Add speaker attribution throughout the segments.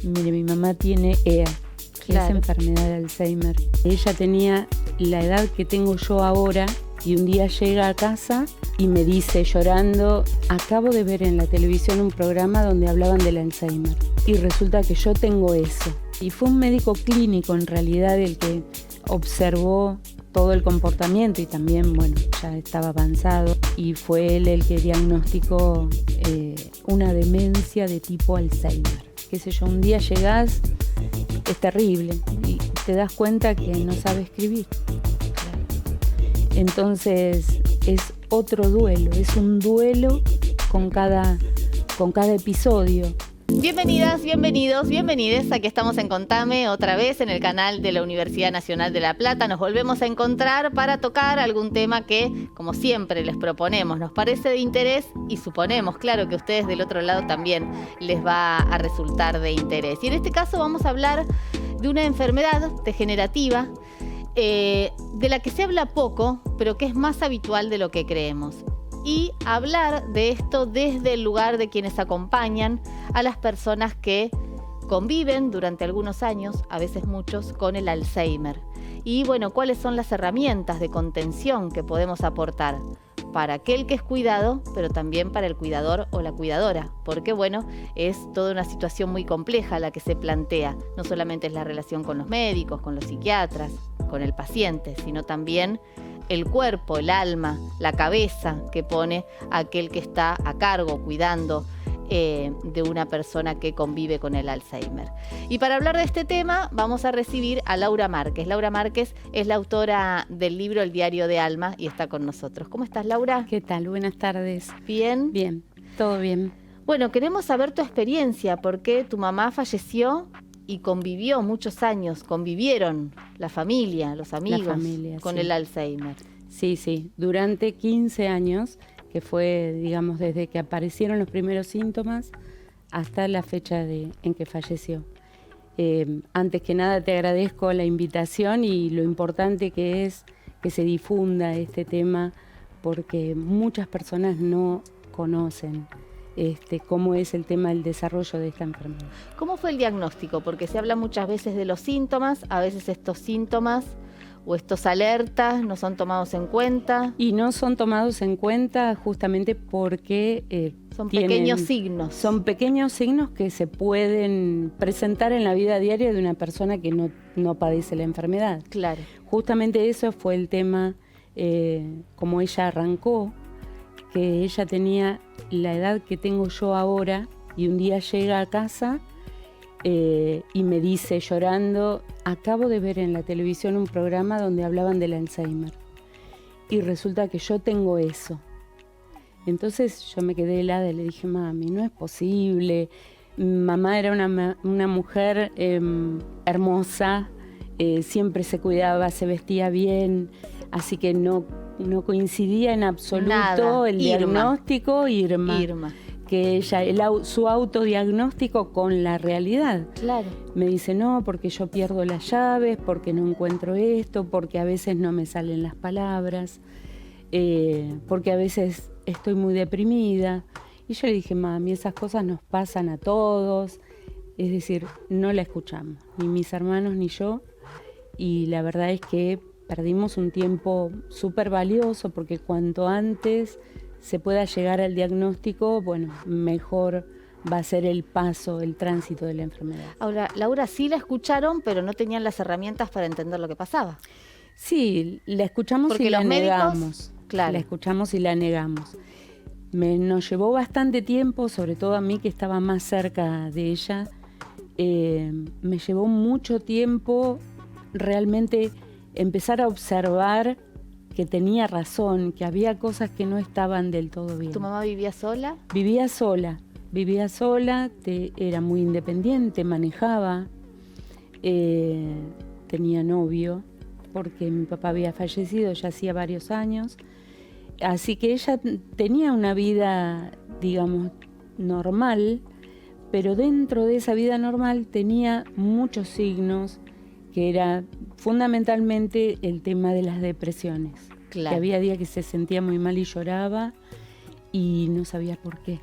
Speaker 1: Mire, mi mamá tiene EA, que es enfermedad de Alzheimer. Ella tenía la edad que tengo yo ahora y un día llega a casa y me dice llorando, acabo de ver en la televisión un programa donde hablaban del Alzheimer y resulta que yo tengo eso. Y fue un médico clínico en realidad el que observó todo el comportamiento y también, bueno, ya estaba avanzado y fue él el que diagnosticó una demencia de tipo Alzheimer. Qué sé yo, un día llegás, es terrible y te das cuenta que no sabe escribir. Entonces es otro duelo, es un duelo con cada episodio.
Speaker 2: Bienvenidas, bienvenidos, bienvenides. Aquí estamos en Contame, otra vez en el canal de la Universidad Nacional de La Plata. Nos volvemos a encontrar para tocar algún tema que, como siempre, les proponemos. Nos parece de interés y suponemos, claro, que a ustedes del otro lado también les va a resultar de interés. Y en este caso vamos a hablar de una enfermedad degenerativa de la que se habla poco, pero que es más habitual de lo que creemos. Y hablar de esto desde el lugar de quienes acompañan a las personas que conviven durante algunos años, a veces muchos, con el Alzheimer. Y bueno, cuáles son las herramientas de contención que podemos aportar para aquel que es cuidado, pero también para el cuidador o la cuidadora. Porque bueno, es toda una situación muy compleja la que se plantea. No solamente es la relación con los médicos, con los psiquiatras, con el paciente, sino también el cuerpo, el alma, la cabeza que pone aquel que está a cargo, cuidando de una persona que convive con el Alzheimer. Y para hablar de este tema vamos a recibir a Laura Márquez. Laura Márquez es la autora del libro El Diario de Alma y está con nosotros. ¿Cómo estás, Laura?
Speaker 1: ¿Qué tal? Buenas tardes.
Speaker 2: ¿Bien?
Speaker 1: Bien, todo bien.
Speaker 2: Bueno, queremos saber tu experiencia, porque tu mamá falleció y convivió muchos años, convivieron la familia, los amigos con el Alzheimer.
Speaker 1: Sí, durante 15 años, que fue, digamos, desde que aparecieron los primeros síntomas hasta la fecha en que falleció. Antes que nada te agradezco la invitación y lo importante que es que se difunda este tema, porque muchas personas no conocen cómo es el tema del desarrollo de esta enfermedad.
Speaker 2: ¿Cómo fue el diagnóstico? Porque se habla muchas veces de los síntomas, a veces estos síntomas o estos alertas no son tomados en cuenta.
Speaker 1: Y no son tomados en cuenta justamente porque
Speaker 2: son pequeños signos.
Speaker 1: Son pequeños signos que se pueden presentar en la vida diaria de una persona que no padece la enfermedad.
Speaker 2: Claro.
Speaker 1: Justamente eso fue el tema, como ella arrancó, que ella tenía la edad que tengo yo ahora y un día llega a casa y me dice llorando, acabo de ver en la televisión un programa donde hablaban del Alzheimer y resulta que yo tengo eso. Entonces yo me quedé helada y le dije, mami, no es posible. Mamá era una mujer hermosa, siempre se cuidaba, se vestía bien, así que no coincidía en absoluto.
Speaker 2: Nada.
Speaker 1: El diagnóstico, Irma. Que ella, su autodiagnóstico con la realidad.
Speaker 2: Claro.
Speaker 1: Me dice, no, porque yo pierdo las llaves, porque no encuentro esto, porque a veces no me salen las palabras, porque a veces estoy muy deprimida. Y yo le dije, mami, esas cosas nos pasan a todos. Es decir, no la escuchamos, ni mis hermanos ni yo. Y la verdad es que perdimos un tiempo súper valioso, porque cuanto antes se pueda llegar al diagnóstico, bueno, mejor va a ser el paso, el tránsito de la enfermedad.
Speaker 2: Ahora, Laura, sí la escucharon, pero no tenían las herramientas para entender lo que pasaba.
Speaker 1: Sí, la escuchamos
Speaker 2: porque
Speaker 1: y la negamos.
Speaker 2: Médicos, claro.
Speaker 1: La escuchamos y la negamos. Nos llevó bastante tiempo, sobre todo a mí que estaba más cerca de ella, me llevó mucho tiempo realmente empezar a observar que tenía razón, que había cosas que no estaban del todo bien.
Speaker 2: ¿Tu mamá vivía sola?
Speaker 1: Vivía sola, era muy independiente, manejaba, tenía novio, porque mi papá había fallecido ya hacía varios años, así que ella tenía una vida, digamos, normal, pero dentro de esa vida normal tenía muchos signos, que era fundamentalmente el tema de las depresiones.
Speaker 2: Claro.
Speaker 1: Que había días que se sentía muy mal y lloraba y no sabía por qué.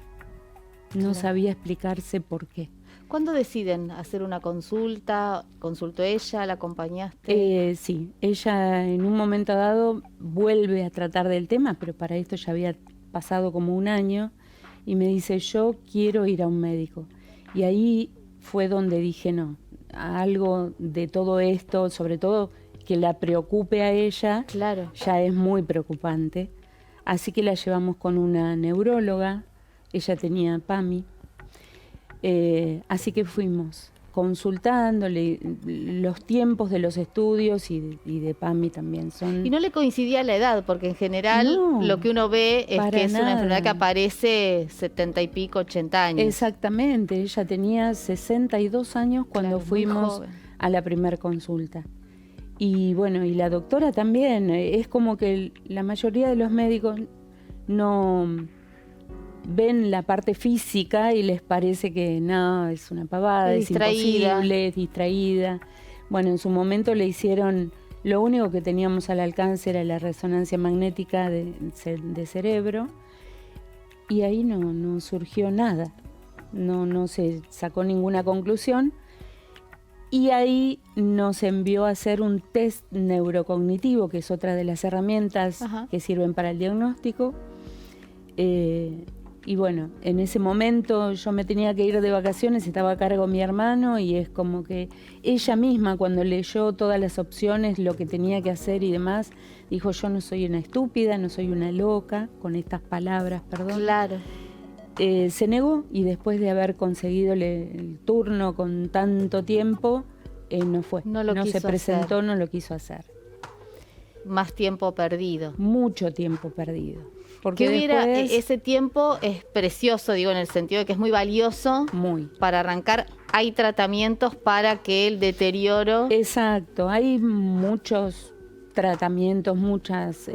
Speaker 1: No sabía explicarse por qué.
Speaker 2: ¿Cuándo deciden hacer una consulta? ¿Consultó ella? ¿La acompañaste?
Speaker 1: Sí, ella en un momento dado vuelve a tratar del tema, pero para esto ya había pasado como un año, y me dice, yo quiero ir a un médico. Y ahí fue donde dije, no, algo de todo esto, sobre todo que la preocupe a ella,
Speaker 2: Claro.
Speaker 1: ya es muy preocupante. Así que la llevamos con una neuróloga, ella tenía PAMI. Así que fuimos consultándole los tiempos de los estudios y de PAMI también son.
Speaker 2: Y no le coincidía la edad, porque en general
Speaker 1: No,
Speaker 2: lo que uno ve es que es
Speaker 1: nada.
Speaker 2: una enfermedad que aparece 70 y pico, 80 años.
Speaker 1: Exactamente, ella tenía 62 años cuando
Speaker 2: Claro, muy
Speaker 1: fuimos
Speaker 2: joven.
Speaker 1: a la primera consulta. Y bueno, y la doctora también, es como que la mayoría de los médicos no ven la parte física y les parece que no, es una pavada, es imposible, es distraída. Bueno, en su momento le hicieron, lo único que teníamos al alcance era la resonancia magnética de cerebro, y ahí no surgió nada, no se sacó ninguna conclusión. Y ahí nos envió a hacer un test neurocognitivo, que es otra de las herramientas que sirven para el diagnóstico. Y bueno, en ese momento yo me tenía que ir de vacaciones, estaba a cargo mi hermano, y es como que ella misma, cuando leyó todas las opciones, lo que tenía que hacer y demás, dijo, yo no soy una estúpida, no soy una loca, con estas palabras, perdón.
Speaker 2: Claro.
Speaker 1: Se negó, y después de haber conseguido el turno con tanto tiempo, no fue.
Speaker 2: No
Speaker 1: se presentó, no lo quiso hacer.
Speaker 2: Más tiempo perdido.
Speaker 1: Mucho tiempo perdido. Porque
Speaker 2: después, ese tiempo es precioso, digo, en el sentido de que es muy valioso.
Speaker 1: Muy.
Speaker 2: Para arrancar, hay tratamientos para que el deterioro...
Speaker 1: Exacto, hay muchos tratamientos, muchas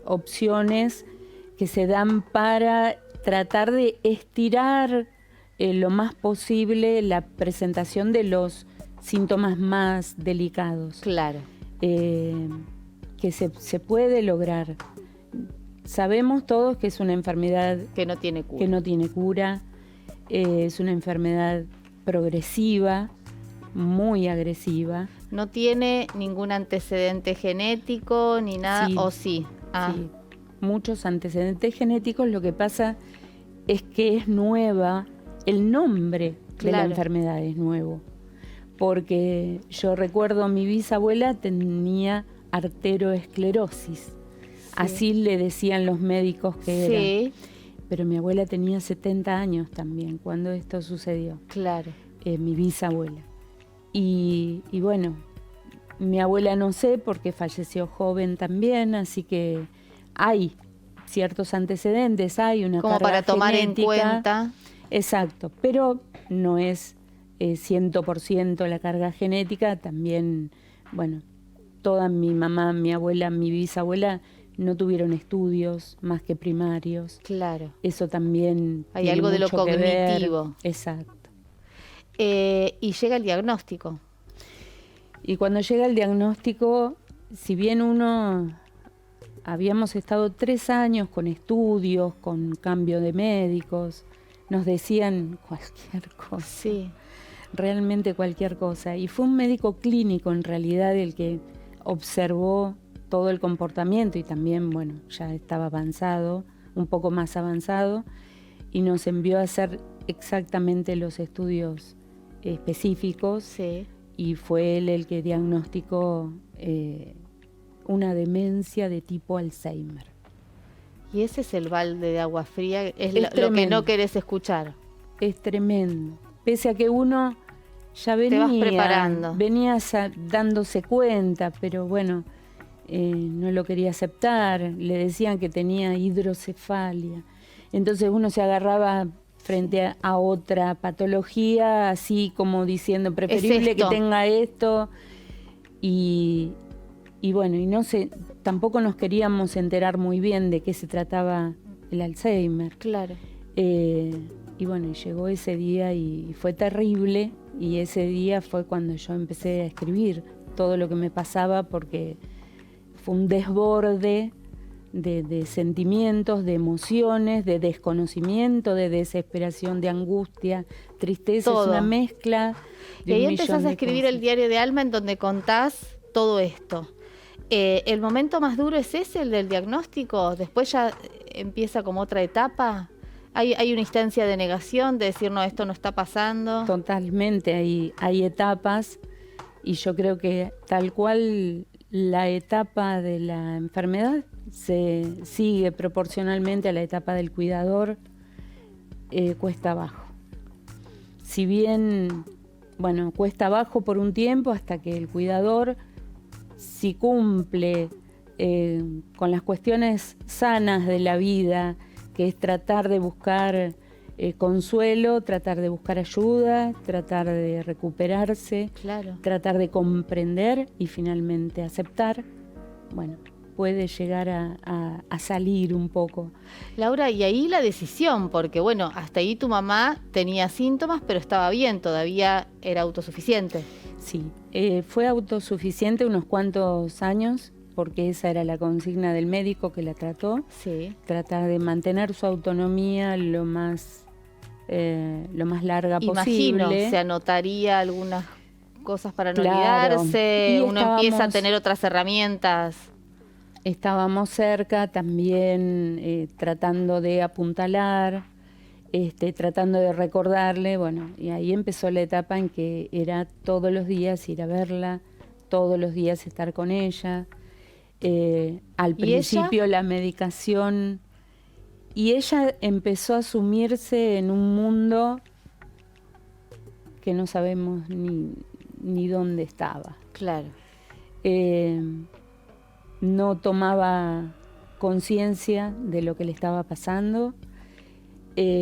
Speaker 1: opciones que se dan para tratar de estirar lo más posible la presentación de los síntomas más delicados.
Speaker 2: Claro.
Speaker 1: Que se puede lograr. Sabemos todos que es una enfermedad
Speaker 2: que no tiene cura.
Speaker 1: Es una enfermedad progresiva, muy agresiva.
Speaker 2: ¿No tiene ningún antecedente genético ni nada?
Speaker 1: Sí,
Speaker 2: ¿o sí?
Speaker 1: Sí, muchos antecedentes genéticos. Lo que pasa es que es nueva, el nombre de la enfermedad es nuevo. Porque yo recuerdo, mi bisabuela tenía arteriosclerosis. Así le decían los médicos que era. Pero mi abuela tenía 70 años también cuando esto sucedió.
Speaker 2: Claro.
Speaker 1: Mi bisabuela. Y bueno, mi abuela no sé, porque falleció joven también, así que hay ciertos antecedentes, hay una
Speaker 2: como
Speaker 1: carga
Speaker 2: para tomar
Speaker 1: genética,
Speaker 2: en cuenta.
Speaker 1: Exacto, pero no es 100% la carga genética. También, bueno, toda mi mamá, mi abuela, mi bisabuela no tuvieron estudios más que primarios.
Speaker 2: Claro.
Speaker 1: Eso también
Speaker 2: hay algo de lo cognitivo.
Speaker 1: Exacto.
Speaker 2: Y llega el diagnóstico.
Speaker 1: Y cuando llega el diagnóstico, si bien habíamos estado 3 años con estudios, con cambio de médicos, nos decían cualquier cosa.
Speaker 2: Sí.
Speaker 1: Realmente cualquier cosa. Y fue un médico clínico en realidad el que observó todo el comportamiento, y también, bueno, ya estaba avanzado, un poco más avanzado, y nos envió a hacer exactamente los estudios específicos.
Speaker 2: Sí.
Speaker 1: Y fue él el que diagnosticó una demencia de tipo Alzheimer.
Speaker 2: Y ese es el balde de agua fría, es lo que no querés escuchar.
Speaker 1: Es tremendo. Pese a que uno ya venía dándose cuenta, pero bueno, no lo quería aceptar. Le decían que tenía hidrocefalia. Entonces uno se agarraba frente a otra patología, así como diciendo, preferible que tenga esto. Y bueno, y tampoco nos queríamos enterar muy bien de qué se trataba el Alzheimer.
Speaker 2: Claro.
Speaker 1: Y bueno, llegó ese día y fue terrible, y ese día fue cuando yo empecé a escribir todo lo que me pasaba, porque fue un desborde de sentimientos, de emociones, de desconocimiento, de desesperación, de angustia, tristeza,
Speaker 2: todo.
Speaker 1: es una mezcla de
Speaker 2: Y ahí
Speaker 1: un millón
Speaker 2: empezás a
Speaker 1: de
Speaker 2: escribir
Speaker 1: cosas.
Speaker 2: el diario de Alma en donde contás todo esto. ¿El momento más duro es ese, el del diagnóstico? ¿Después ya empieza como otra etapa? ¿Hay una instancia de negación, de decir, no, esto no está pasando?
Speaker 1: Totalmente, hay etapas y yo creo que tal cual la etapa de la enfermedad se sigue proporcionalmente a la etapa del cuidador, cuesta abajo. Si bien, bueno, cuesta abajo por un tiempo hasta que el cuidador, si cumple con las cuestiones sanas de la vida, que es tratar de buscar consuelo, tratar de buscar ayuda, tratar de recuperarse,
Speaker 2: Claro.
Speaker 1: tratar de comprender y finalmente aceptar, bueno, puede llegar a salir un poco.
Speaker 2: Laura, y ahí la decisión, porque bueno, hasta ahí tu mamá tenía síntomas, pero estaba bien, todavía era autosuficiente.
Speaker 1: Sí, fue autosuficiente unos cuantos años, porque esa era la consigna del médico que la trató,
Speaker 2: Sí.
Speaker 1: tratar de mantener su autonomía lo más larga
Speaker 2: Imagino,
Speaker 1: posible.
Speaker 2: se anotaría algunas cosas para no
Speaker 1: Claro.
Speaker 2: olvidarse,
Speaker 1: Y
Speaker 2: uno empieza a
Speaker 1: estábamos-
Speaker 2: tener otras herramientas.
Speaker 1: Estábamos cerca también tratando de apuntalar, tratando de recordarle, bueno, y ahí empezó la etapa en que era todos los días ir a verla, todos los días estar con ella. Al
Speaker 2: ¿Y ella?
Speaker 1: principio la medicación, y ella empezó a sumirse en un mundo que no sabemos ni dónde estaba.
Speaker 2: Claro.
Speaker 1: No tomaba conciencia de lo que le estaba pasando.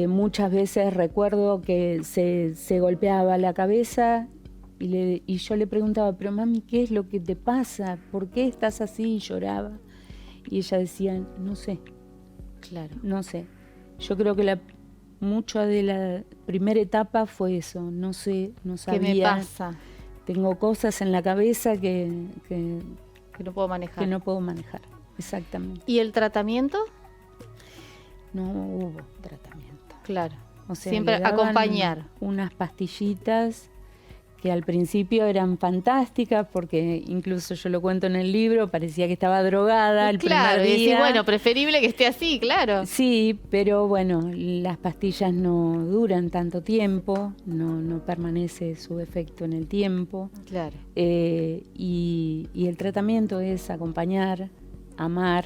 Speaker 1: Muchas veces recuerdo que se golpeaba la cabeza y yo le preguntaba, pero mami, ¿qué es lo que te pasa? ¿Por qué estás así? Y lloraba. Y ella decía, no sé,
Speaker 2: Claro.
Speaker 1: no sé. Yo creo que mucho de la primera etapa fue eso, no sé, no
Speaker 2: ¿Qué
Speaker 1: sabía.
Speaker 2: me pasa?
Speaker 1: Tengo cosas en la cabeza que
Speaker 2: Que no puedo manejar.
Speaker 1: no puedo manejar. Exactamente.
Speaker 2: ¿Y el tratamiento?
Speaker 1: No hubo tratamiento.
Speaker 2: Claro.
Speaker 1: O sea,
Speaker 2: Siempre
Speaker 1: le daban
Speaker 2: acompañar.
Speaker 1: unas pastillitas que al principio eran fantásticas, porque incluso yo lo cuento en el libro, parecía que estaba drogada el
Speaker 2: Claro,
Speaker 1: primer
Speaker 2: y
Speaker 1: día.
Speaker 2: decís, bueno, preferible que esté así, claro.
Speaker 1: Sí, pero bueno, las pastillas no duran tanto tiempo, no permanece su efecto en el tiempo.
Speaker 2: Claro.
Speaker 1: Y el tratamiento es acompañar, amar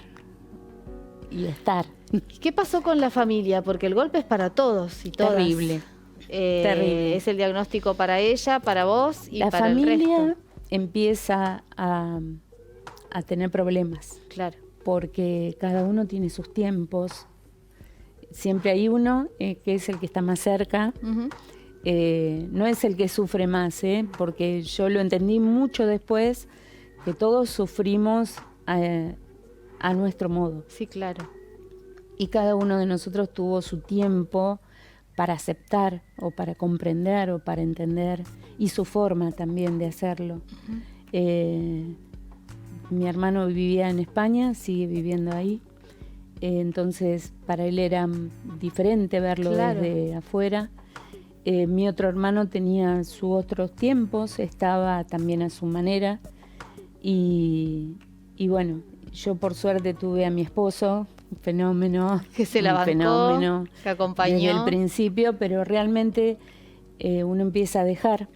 Speaker 1: y estar.
Speaker 2: ¿Y qué pasó con la familia? Porque el golpe es para todos y todas.
Speaker 1: Terrible. Terrible.
Speaker 2: Es el diagnóstico para ella, para vos y
Speaker 1: La
Speaker 2: para el
Speaker 1: familia
Speaker 2: resto.
Speaker 1: empieza a tener problemas,
Speaker 2: Claro.
Speaker 1: porque cada uno tiene sus tiempos. Siempre hay uno que es el que está más cerca.
Speaker 2: Ujú.
Speaker 1: No es el que sufre más, porque yo lo entendí mucho después, que todos sufrimos a nuestro modo.
Speaker 2: Sí, claro.
Speaker 1: Y cada uno de nosotros tuvo su tiempo para aceptar o para comprender o para entender, y su forma también de hacerlo. Mi hermano vivía en España, sigue viviendo ahí, entonces para él era diferente verlo
Speaker 2: Claro.
Speaker 1: desde afuera. Mi otro hermano tenía sus otros tiempos, estaba también a su manera, y bueno, yo por suerte tuve a mi esposo, un fenómeno,
Speaker 2: Que se
Speaker 1: un
Speaker 2: la bancó,
Speaker 1: fenómeno
Speaker 2: que acompañó.
Speaker 1: desde el principio, pero realmente uno empieza a dejar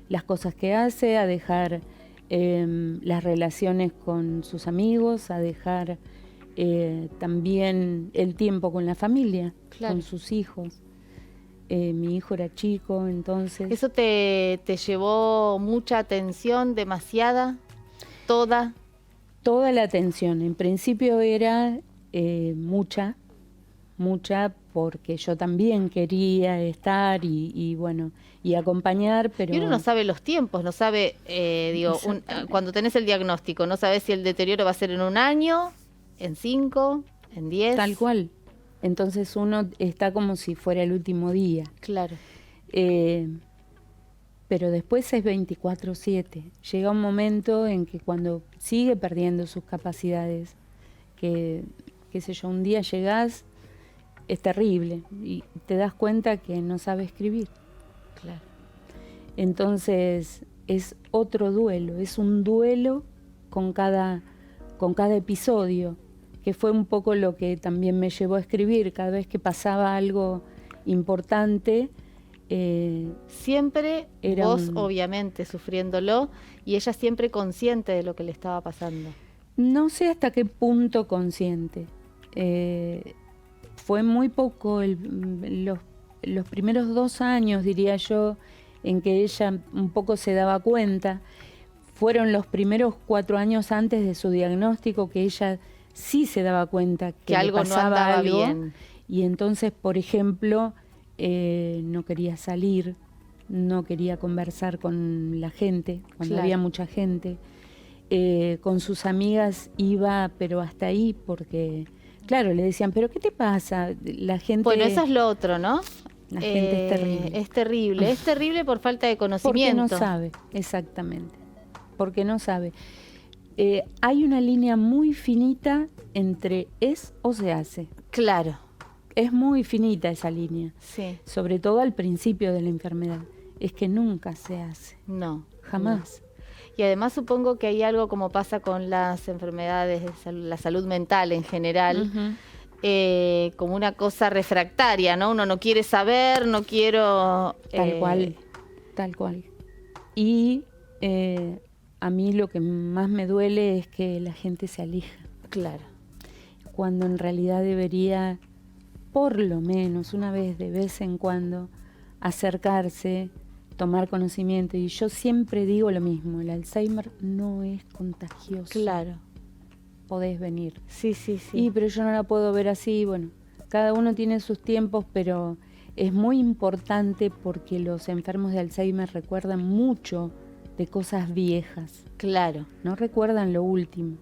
Speaker 1: las cosas que hace, a dejar las relaciones con sus amigos, a dejar también el tiempo con la familia,
Speaker 2: Claro.
Speaker 1: con sus hijos. Mi hijo era chico, entonces...
Speaker 2: ¿Eso te llevó mucha atención, demasiada, toda?
Speaker 1: Toda la atención, en principio era mucha, porque yo también quería estar y bueno, y acompañar, pero...
Speaker 2: Y uno no sabe los tiempos, no sabe, cuando tenés el diagnóstico, no sabes si el deterioro va a ser en 1 año, en 5, en 10.
Speaker 1: Tal cual. Entonces uno está como si fuera el último día.
Speaker 2: Claro.
Speaker 1: Pero después es 24/7. Llega un momento en que cuando sigue perdiendo sus capacidades, que, qué sé yo, un día llegás es terrible y te das cuenta que no sabe escribir.
Speaker 2: Claro.
Speaker 1: Entonces es otro duelo, es un duelo con cada episodio, que fue un poco lo que también me llevó a escribir. Cada vez que pasaba algo importante,
Speaker 2: siempre vos obviamente sufriéndolo y ella siempre consciente de lo que le estaba pasando.
Speaker 1: No sé hasta qué punto consciente. Fue muy poco los primeros 2 años, diría yo, en que ella un poco se daba cuenta. Fueron los primeros 4 años antes de su diagnóstico que ella sí se daba cuenta que
Speaker 2: algo
Speaker 1: le pasaba
Speaker 2: no andaba
Speaker 1: algo,
Speaker 2: bien.
Speaker 1: Y entonces, por ejemplo, no quería salir, no quería conversar con la gente, cuando había mucha gente. Con sus amigas iba, pero hasta ahí, porque, claro, le decían, ¿pero qué te pasa? La gente...
Speaker 2: Bueno, eso es lo otro, ¿no?
Speaker 1: La gente es terrible.
Speaker 2: Es terrible, es terrible por falta de conocimiento.
Speaker 1: Porque no sabe, exactamente, porque no sabe. Hay una línea muy finita entre es o se hace.
Speaker 2: Claro.
Speaker 1: Es muy finita esa línea,
Speaker 2: sí.
Speaker 1: Sobre todo al principio de la enfermedad. Es que nunca se hace.
Speaker 2: No.
Speaker 1: Jamás.
Speaker 2: No. Y además supongo que hay algo como pasa con las enfermedades, la salud mental en general, como una cosa refractaria, ¿no? Uno no quiere saber, no quiero...
Speaker 1: Tal cual. Y a mí lo que más me duele es que la gente se aleja.
Speaker 2: Claro.
Speaker 1: Cuando en realidad debería, por lo menos una vez de vez en cuando, acercarse, tomar conocimiento. Y yo siempre digo lo mismo, el Alzheimer no es contagioso.
Speaker 2: Claro.
Speaker 1: Podés venir.
Speaker 2: Sí.
Speaker 1: Pero yo no la puedo ver así. Bueno, cada uno tiene sus tiempos, pero es muy importante porque los enfermos de Alzheimer recuerdan mucho de cosas viejas.
Speaker 2: Claro.
Speaker 1: No recuerdan lo último.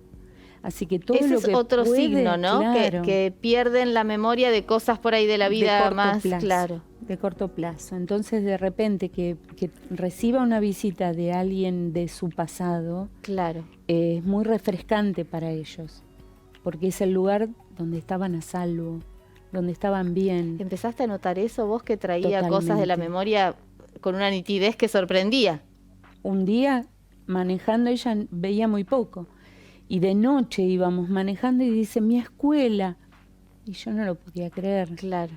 Speaker 1: Así que todo
Speaker 2: ese
Speaker 1: lo
Speaker 2: es
Speaker 1: que
Speaker 2: otro
Speaker 1: puede,
Speaker 2: signo, ¿no?
Speaker 1: Claro,
Speaker 2: que pierden la memoria de cosas por ahí de la vida
Speaker 1: de
Speaker 2: más,
Speaker 1: plazo,
Speaker 2: claro.
Speaker 1: De corto plazo. Entonces, de repente, que reciba una visita de alguien de su pasado,
Speaker 2: claro,
Speaker 1: es muy refrescante para ellos, porque es el lugar donde estaban a salvo, donde estaban bien.
Speaker 2: ¿Empezaste a notar eso vos, que traía
Speaker 1: Totalmente.
Speaker 2: Cosas de la memoria con una nitidez que sorprendía?
Speaker 1: Un día, manejando, ella veía muy poco. Y de noche íbamos manejando y dice, mi escuela. Y yo no lo podía creer.
Speaker 2: Claro.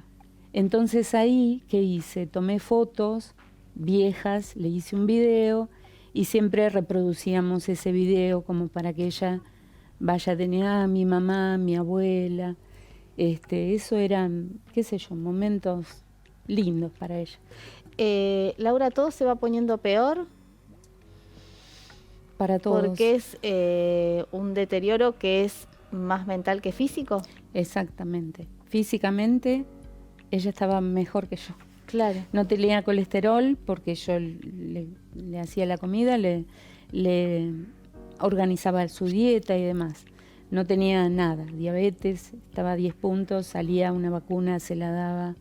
Speaker 1: Entonces ahí, ¿qué hice? Tomé fotos viejas, le hice un video y siempre reproducíamos ese video como para que ella vaya a tener mi mamá, mi abuela. Eso eran, qué sé yo, momentos lindos para ella.
Speaker 2: Laura, ¿todo se va poniendo peor?
Speaker 1: Para todos.
Speaker 2: Porque es un deterioro que es más mental que físico.
Speaker 1: Exactamente. Físicamente ella estaba mejor que yo.
Speaker 2: Claro.
Speaker 1: No tenía colesterol porque yo le hacía la comida, le organizaba su dieta y demás. No tenía nada, diabetes, estaba a 10 puntos, salía una vacuna, se la daba,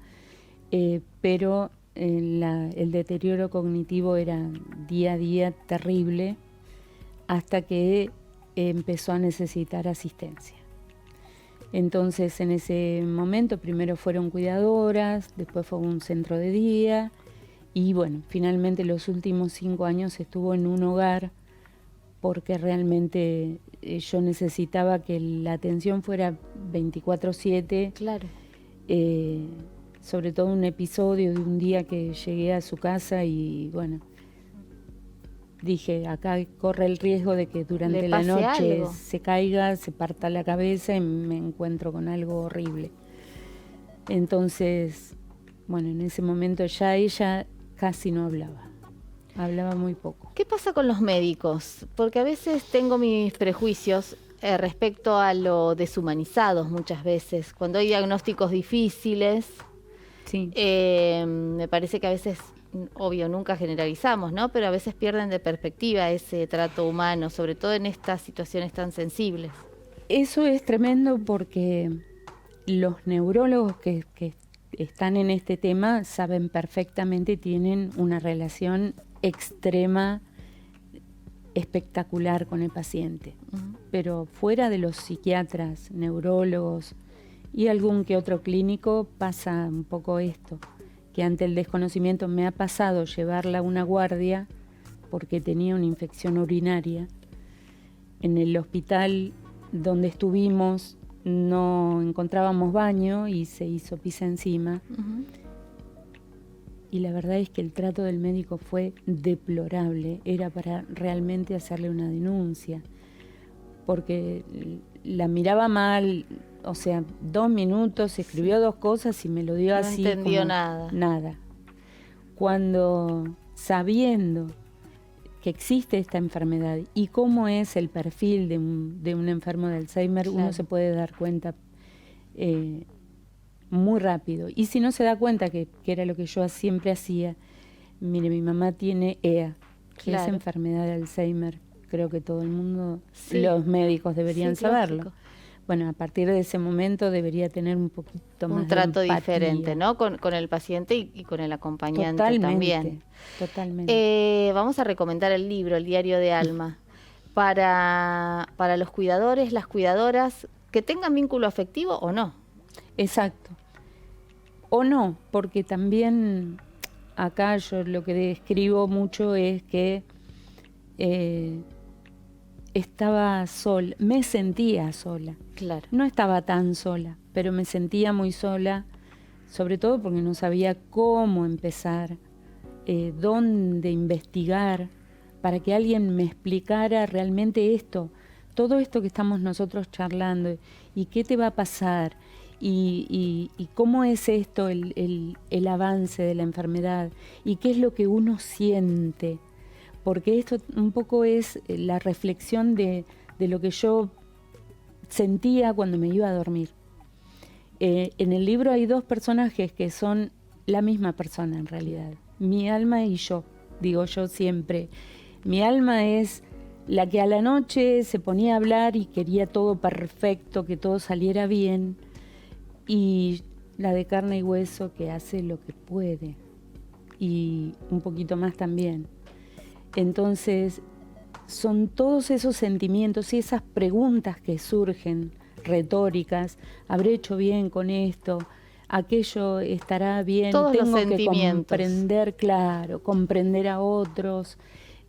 Speaker 1: pero el deterioro cognitivo era día a día terrible, hasta que empezó a necesitar asistencia. Entonces, en ese momento, primero fueron cuidadoras, después fue un centro de día, y bueno, finalmente los últimos 5 años estuvo en un hogar, porque realmente yo necesitaba que la atención fuera 24/7.
Speaker 2: Claro.
Speaker 1: Sobre todo un episodio de un día que llegué a su casa y bueno, dije, acá corre el riesgo de que durante la noche
Speaker 2: algo.
Speaker 1: Se caiga, se parta la cabeza y me encuentro con algo horrible. Entonces, bueno, en ese momento ya ella casi no hablaba muy poco.
Speaker 2: ¿Qué pasa con los médicos? Porque a veces tengo mis prejuicios respecto a lo deshumanizados muchas veces. Cuando hay diagnósticos difíciles,
Speaker 1: sí.
Speaker 2: Me parece que a veces, obvio, nunca generalizamos, ¿no? Pero a veces pierden de perspectiva ese trato humano, sobre todo en estas situaciones tan sensibles.
Speaker 1: Eso es tremendo porque los neurólogos que están en este tema saben perfectamente, tienen una relación extrema, espectacular con el paciente. Uh-huh. Pero fuera de los psiquiatras, neurólogos Y algún que otro clínico pasa un poco esto, que ante el desconocimiento me ha pasado llevarla a una guardia porque tenía una infección urinaria. En el hospital donde estuvimos no encontrábamos baño y se hizo pis encima. Uh-huh. Y la verdad es que el trato del médico fue deplorable, era para realmente hacerle una denuncia, porque la miraba mal, o sea, 2 minutos, escribió 2 cosas y me lo dio así.
Speaker 2: No entendió
Speaker 1: como
Speaker 2: nada.
Speaker 1: Cuando, sabiendo que existe esta enfermedad y cómo es el perfil de un enfermo de Alzheimer, claro, uno se puede dar cuenta muy rápido. Y si no se da cuenta, que era lo que yo siempre hacía, mire, mi mamá tiene EA, que es enfermedad de Alzheimer. Creo que todo el mundo, los médicos deberían saberlo. Lógico. Bueno, a partir de ese momento debería tener un poquito más de
Speaker 2: trato diferente, ¿no? Con el paciente y con el acompañante también.
Speaker 1: Totalmente.
Speaker 2: Vamos a recomendar el libro, El Diario de Alma, para los cuidadores, las cuidadoras, que tengan vínculo afectivo o no.
Speaker 1: Exacto. O no, porque también acá yo lo que describo mucho es que estaba sola, me sentía sola.
Speaker 2: Claro.
Speaker 1: No estaba tan sola, pero me sentía muy sola, sobre todo porque no sabía cómo empezar, dónde investigar, para que alguien me explicara realmente esto, todo esto que estamos nosotros charlando, y qué te va a pasar, y cómo es esto, el avance de la enfermedad, y qué es lo que uno siente. Porque esto un poco es la reflexión de lo que yo sentía cuando me iba a dormir. En el libro hay 2 personajes que son la misma persona en realidad, mi alma y yo. Digo yo siempre, mi alma es la que a la noche se ponía a hablar y quería todo perfecto, que todo saliera bien, y la de carne y hueso que hace lo que puede, y un poquito más también. Entonces, son todos esos sentimientos y esas preguntas que surgen, retóricas, ¿habré hecho bien con esto? ¿Aquello estará bien?
Speaker 2: Todos
Speaker 1: Tengo
Speaker 2: los
Speaker 1: que comprender, claro, comprender a otros.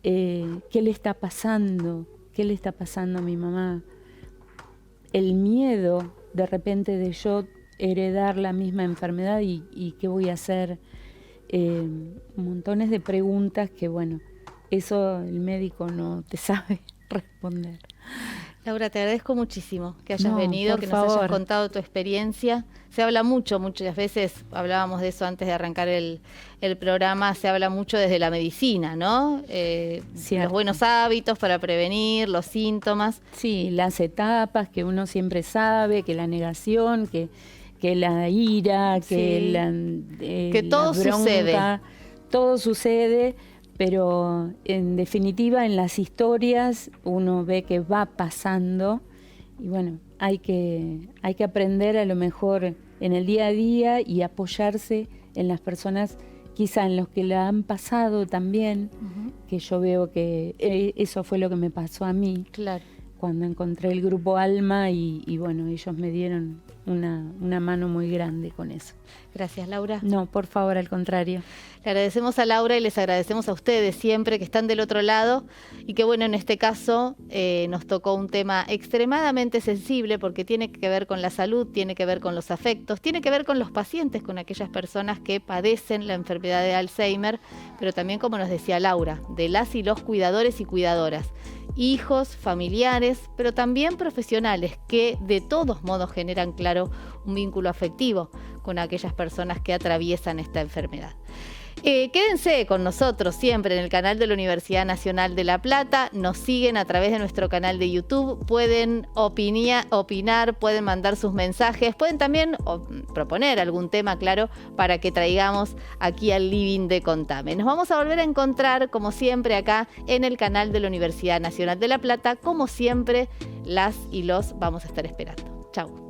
Speaker 1: ¿Qué le está pasando? ¿Qué le está pasando a mi mamá? El miedo, de repente, de yo heredar la misma enfermedad y qué voy a hacer. Montones de preguntas que, bueno, eso el médico no te sabe responder.
Speaker 2: Laura, te agradezco muchísimo que hayas venido, que nos hayas contado tu experiencia. Se habla muchas veces, hablábamos de eso antes de arrancar el programa, se habla mucho desde la medicina, ¿no? Los buenos hábitos para prevenir, los síntomas.
Speaker 1: Sí, las etapas que uno siempre sabe, que la negación, que la ira,
Speaker 2: que todo
Speaker 1: la bronca,
Speaker 2: sucede.
Speaker 1: Todo sucede. Pero en definitiva en las historias uno ve que va pasando y bueno, hay que aprender a lo mejor en el día a día y apoyarse en las personas, quizá en los que la han pasado también, que yo veo que eso fue lo que me pasó a mí.
Speaker 2: Claro.
Speaker 1: Cuando encontré el grupo Alma y bueno, ellos me dieron una mano muy grande con eso.
Speaker 2: Gracias, Laura.
Speaker 1: No, por favor, al contrario.
Speaker 2: Le agradecemos a Laura y les agradecemos a ustedes siempre que están del otro lado y que bueno, en este caso nos tocó un tema extremadamente sensible porque tiene que ver con la salud, tiene que ver con los afectos, tiene que ver con los pacientes, con aquellas personas que padecen la enfermedad de Alzheimer, pero también, como nos decía Laura, de las y los cuidadores y cuidadoras, hijos, familiares, pero también profesionales que de todos modos generan, claro, un vínculo afectivo con aquellas personas que atraviesan esta enfermedad. Quédense con nosotros siempre en el canal de la Universidad Nacional de La Plata, nos siguen a través de nuestro canal de YouTube, pueden opinar, pueden mandar sus mensajes, pueden también proponer algún tema, claro, para que traigamos aquí al Living de Contame. Nos vamos a volver a encontrar, como siempre, acá en el canal de la Universidad Nacional de La Plata, como siempre, las y los vamos a estar esperando. Chau.